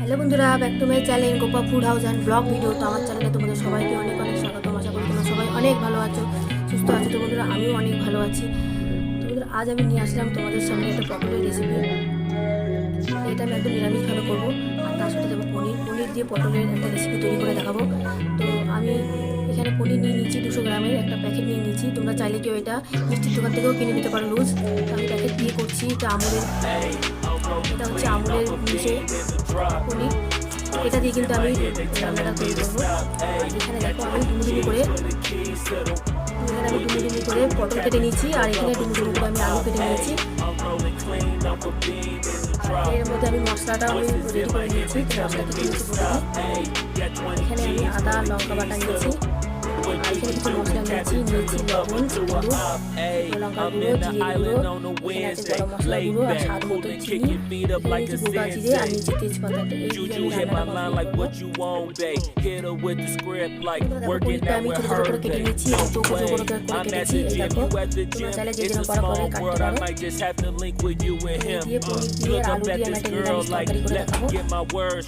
Hello বন্ধুরা, back to my channel Gopa food house and blog video. তো আমার চ্যানেলে তোমাদের সবাইকে অনেক অনেক স্বাগত। আশা করি তোমরা সবাই অনেক ভালো আছো, সুস্থ আছো। তো বন্ধুরা, আমিও অনেক ভালো আছি। তো বন্ধুরা, আজ আমি নিয়ে আসলাম তোমাদের সামনে একটা পটলের রেসিপি। এটা আমি একদম নিরামিষভাবে করবো, আর তার সাথে দেবো পনির দিয়ে পটলের একটা রেসিপি তৈরি করে দেখাবো। তো আমি এখানে পনির নিয়ে নিয়েছি 200 গ্রামের একটা প্যাকেট নিয়ে নিয়েছি। তোমরা চাইলে কেউ এটা মিষ্টির দোকান থেকেও কিনে নিতে পারো লুজ। তো আমি প্যাকেট দিয়ে করছি। এটা হচ্ছে আমুলের নিচে পনির। এটা দিয়ে কিন্তু আমি রান্নাটা তৈরি করবো। এখানে দেখো আমি ডুমুডুমু করে পটল কেটে নিয়েছি, আর এখানে ডুমুডুমু করে আমি আলু কেটে নিয়েছি। এর মধ্যে আমি মশলাটা রেডি করে নিয়েছি। মশলা কেটে নিয়েছি এখানে আমি আদা লঙ্কা বাটা নিয়েছি, আর এখানে কিছু মশলা নিয়েছি লবণ, হলুদ, লঙ্কা গুঁড়ো, জিরে গুঁড়ো, এখানে আছে গরম মশলা গুঁড়ো আর স্বাদ মতো চিনি, নিয়েছি গোটা জিরে, আর নিয়েছি তেজপাতা। এই দিয়ে আমি রান্নাটা করবো। পনিরটা আমি ছোটো ছোটো করে কেটে নিয়েছি, একটু কুচো করে কেটেছি। এই দেখো, তোমরা চাইলে যে যেন পারা করে কাটতে পারো। দিয়ে পনির দিয়ে আর আলু দিয়ে আমি একটা নিরামিষ তরকারি করে দেখাবো। চলো গ্যাস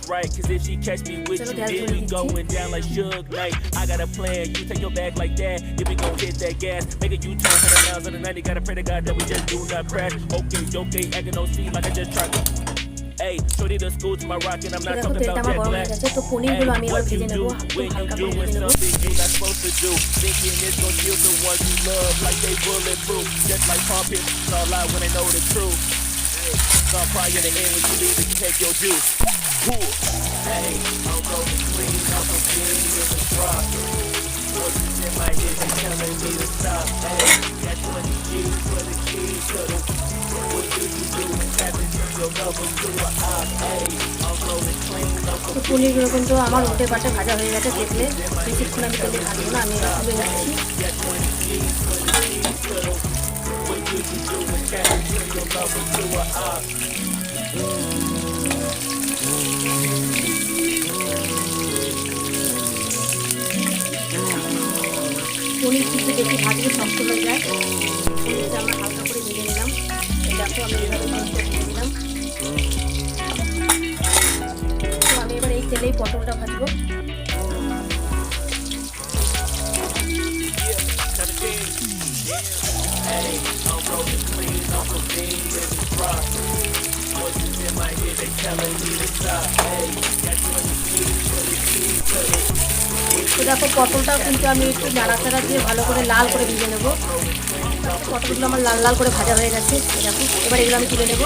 ধরে দিচ্ছি। Take your bag like that, then we gon' hit that gas. Make a U-turn for the miles of the night. Gotta pray to God that we just do not crash. Okay, acting on scene like I just tried to. Hey, shorty the school to my rocket. I'm not talking about that black. তো পনিরগুলো আমি এবার ভেজে নেবো, When you হালকা করে doing ভেজে নেবো। something you're not supposed to do, thinking it's gon' kill the ones you love like they bulletproof. Just like pump it, all out when they know the truth. Start probably in the end when you leave it, you take your juice. Hey, I'm rolling clean, I'm a king in the drop. Voices in my head, they telling me to stop. Hey, got 20 G's for the keys to the. What do you do? Having your lover to a op. Hey, I'm rolling clean, I'm a তো পনিরগুলো কিন্তু আমার উল্টে পাল্টে ভাজা হয়ে গেছে। দেখলে বেশিক্ষণ আমি তেলে ভাজবো না, আমি এটা তুলে যাচ্ছি। got 20 G's for the keys to the. What do you do? Having your lover to a op. পনির কিন্তু বেশি ভাজলে শক্ত হয়ে যায়। পনিরটা আমরা হালকা করে ভেজে নিলাম। এই দেখো আমি এইভাবে ভেজে নিলাম। তো আমি এবার এই তেলেই পটলটা ভাজবো। তো দেখো পটলটা কিন্তু আমি একটু নাড়াচাড়া দিয়ে ভালো করে লাল করে ভেজে নেবো। পটলগুলো আমার লাল লাল করে ভাজা হয়ে গেছে। দেখো এবার এগুলো আমি তুলে নেবো।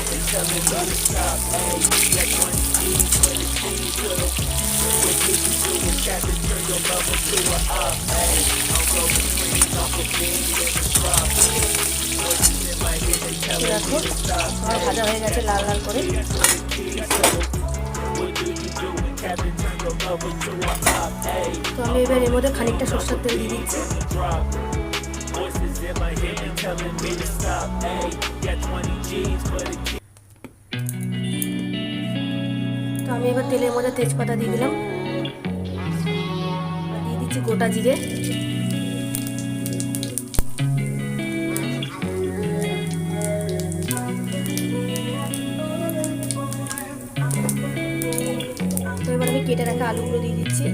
দেখো আমার ভাজা হয়ে গেছে লাল লাল করে। তো আমি এবার এর মধ্যে খানিকটা সরষের তেল দিয়ে দিচ্ছি। তো আমি এবার তেলের মধ্যে তেজপাতা দিয়ে দিলাম, দিয়ে দিচ্ছি গোটা জিরে, তো এবার আমি কেটে রাখা আলুগুলো দিয়ে দিচ্ছি।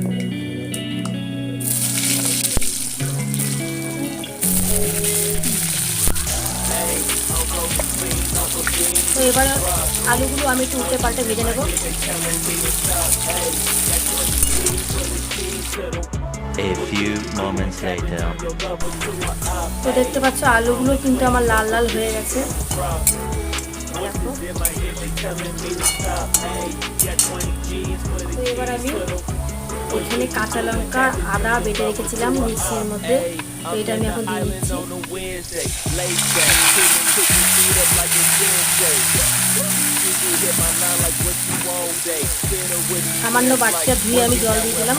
তো এবার আলুগুলো আমি একটু উল্টে পাল্টে ভেজে নেব। A few moments later. তো দেখতে পাচ্ছ আলুগুলো কিন্তু আমার লাল লাল হয়ে গেছে। দেখো, তো এবার আমি এখানে কাঁচা লঙ্কা আদা বেটে রেখেছিলাম মিক্সির মধ্যে, তো এটা আমি এখন দিয়ে দিচ্ছি। সামান্য বাটিটা ধুয়ে আমি জল দিয়ে দিলাম।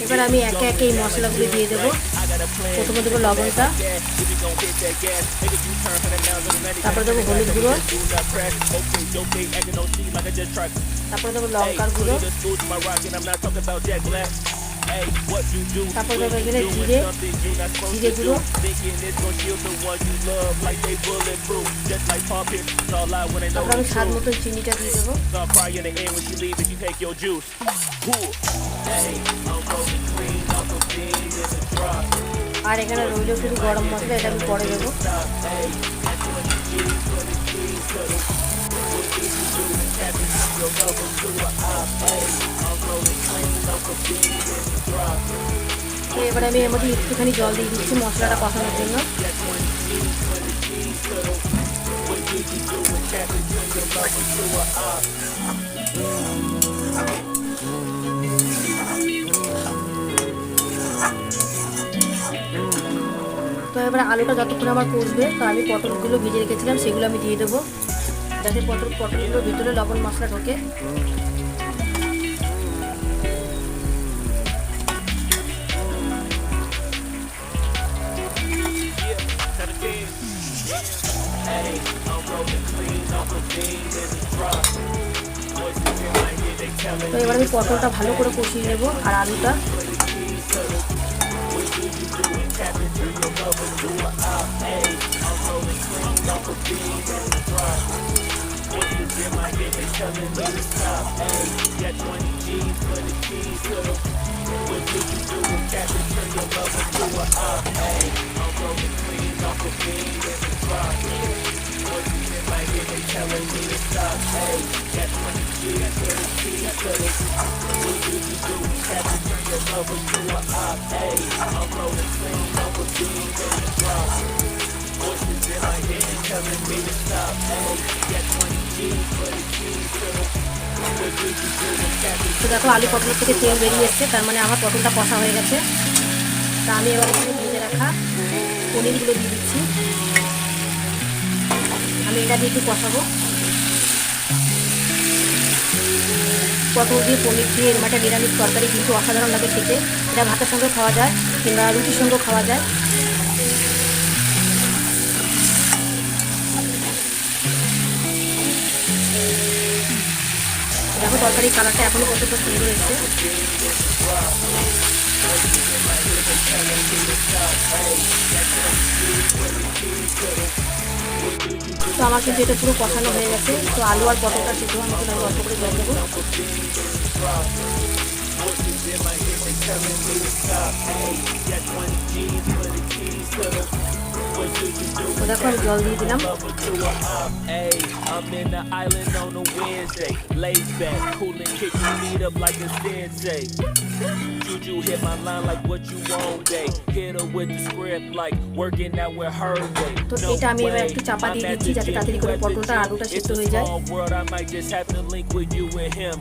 এবার আমি একে একে এই মশলাগুলো দিয়ে দেবো। প্রথমে দেবো লবণটা, তারপরে দেবো হলুদ গুঁড়ো, তারপরে দেবো লঙ্কার গুঁড়ো, Hey, what you do? তারপর when দেবো you এখানে doing জিরে, something you not supposed জিরে to do. গুঁড়ো, Thinking it's gonna kill the ones you love like they bulletproof. Just like pop hits, it's all out when they know তারপর আমি the স্বাদ truth. মতন চিনিটা দিয়ে দেবো। Start crying in the end when you leave and you take your juice. Cool. Hey, I'm rolling clean off a bean in the drop. আর এখানে রইল শুধু গরম মশলা, এটা আমি পরে দেবো। Hey, that's what you need for the keys to the what did you do? Happy your lover to a op. Hey, I'm rolling clean off a bean in the drop. তো এবার আমি এর মধ্যে একটুখানি জল দিয়ে দিচ্ছি মশলাটা কষানোর জন্য। That's what you need for the keys to the what did you do? Happy your lover to a op. তো এবার আলুটা যতক্ষণ আমার কষবে, তো আমি পটলগুলো ভেজে রেখেছিলাম সেগুলো আমি দিয়ে দেবো, যাতে পটলগুলোর ভিতরে লবণ মশলা ঢোকে। Hey, I'm rolling clean off a bean in the drop. Voices in my head, they telling তো এবার আমি পটলটা ভালো করে কষিয়ে নেবো আর আলুটা। তো দেখো আলু পটলের থেকে তেল বেরিয়ে এসছে, তার মানে আমার পটলটা কষা হয়ে গেছে। তা আমি এবার এখানে ভেজে রাখা পনিরগুলো দিয়ে দিচ্ছি। আমি এটা দিয়ে একটু কষাবো। পটল দিয়ে পনির দিয়ে এরকম একটা নিরামিষ তরকারি কিন্তু অসাধারণ লাগে খেতে। এটা ভাতের সঙ্গে খাওয়া যায় কিংবা রুটির সঙ্গেও খাওয়া যায়। দেখো তরকারির কালারটা এখনো কতটা সুন্দর এসেছে। তো আমার কিন্তু এটা পুরো কষানো হয়ে গেছে। তো আলু আর পটলটা সিদ্ধ হওয়ার মতন আমি অল্প করে জল দেবো। তো দেখো আমি জল দিয়ে দিলাম। Hey, I'm in the island on a Wednesday. Laid back, coolin', kicking meat up like a sensei. Juju hit my line like what you want, day. Hit her with the script like working out with her day. তো এটা আমি এবার একটু চাপা দিয়ে দিচ্ছি যাতে তাড়াতাড়ি করে পটলটা আর আলুটা সিদ্ধ হয়ে যায়। World, I might just have to link with you and him.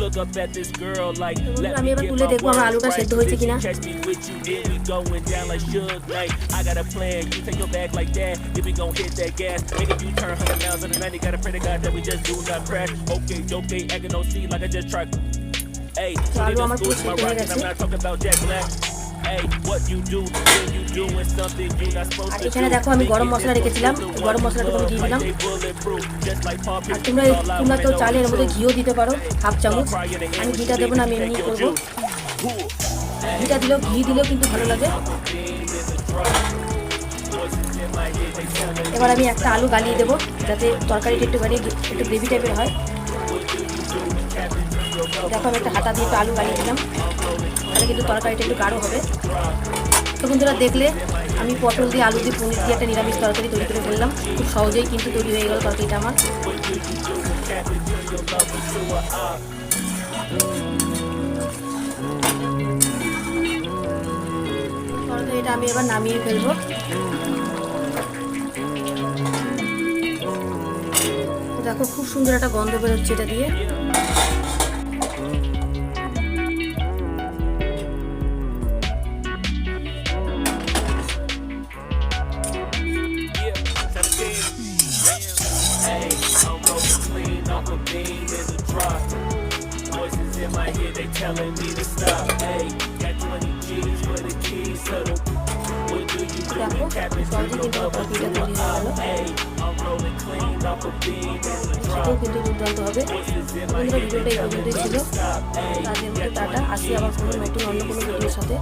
Look up at this girl like let আমি me এবার get তুলে my দেখবো আমার words আলুটা right. সেদ্ধ হয়েছে কিনা। Catch me with you, then we going down like Suge Knight. I got a plan, you take your bag like that, then we gon' hit that gas. Make you turn 100 miles in the 90, gotta pray to God that we just do not crash. Okay, acting no see like I just tried. Hey, তো so আলু they আমার just পুরো school my সেদ্ধ হয়ে rock and I'm গেছে। not talking about Jack Black. Hey, what you do when you doing something you not supposed R to do. এখানে দেখো আমি গরম মশলা রেখেছিলাম, গরম মশলাটা আমি দিয়ে দিলাম। আর তোমরা কেউ চাইলে এর মধ্যে ঘিও দিতে পারো হাফ চামচ। আমি ঘিটা দেবো না, আমি এমনি করবো। ঘিটা দিলেও ঘি দিলেও কিন্তু ভালো লাগে। এবার আমি একটা আলু গালিয়ে দেবো যাতে তরকারিটা একটু গ্রেভি টাইপের হয়। দেখো আমি একটা হাতা দিয়ে একটু আলু গালিয়ে দিলাম, তাহলে কিন্তু তরকারিটা একটু গাঢ় হবে। তো বন্ধুরা দেখলে আমি পটল দিয়ে আলু দিয়ে পনির দিয়ে একটা নিরামিষ তরকারি তৈরি করে ফেললাম। খুব সহজেই কিন্তু তৈরি হয়ে গেল তরকারিটা আমার। তরকারিটা আমি এবার নামিয়ে ফেলবো। দেখো খুব সুন্দর একটা গন্ধ বেরোচ্ছে এটা দিয়ে। Telling me to stop. Hey, got 20 G's for the keys to the what do you do? দেখো সহজেই কিন্তু তরকারিটা তৈরি হয়ে গেল। Hey, I'm rolling খেতেও কিন্তু দুর্দান্ত হবে। বন্ধুরা ভিডিওটা এই পর্যন্তই ছিল, আজকের মতো টাটা, আসি আবার কোনো নতুন অন্য কোনো ভিডিওর সাথে।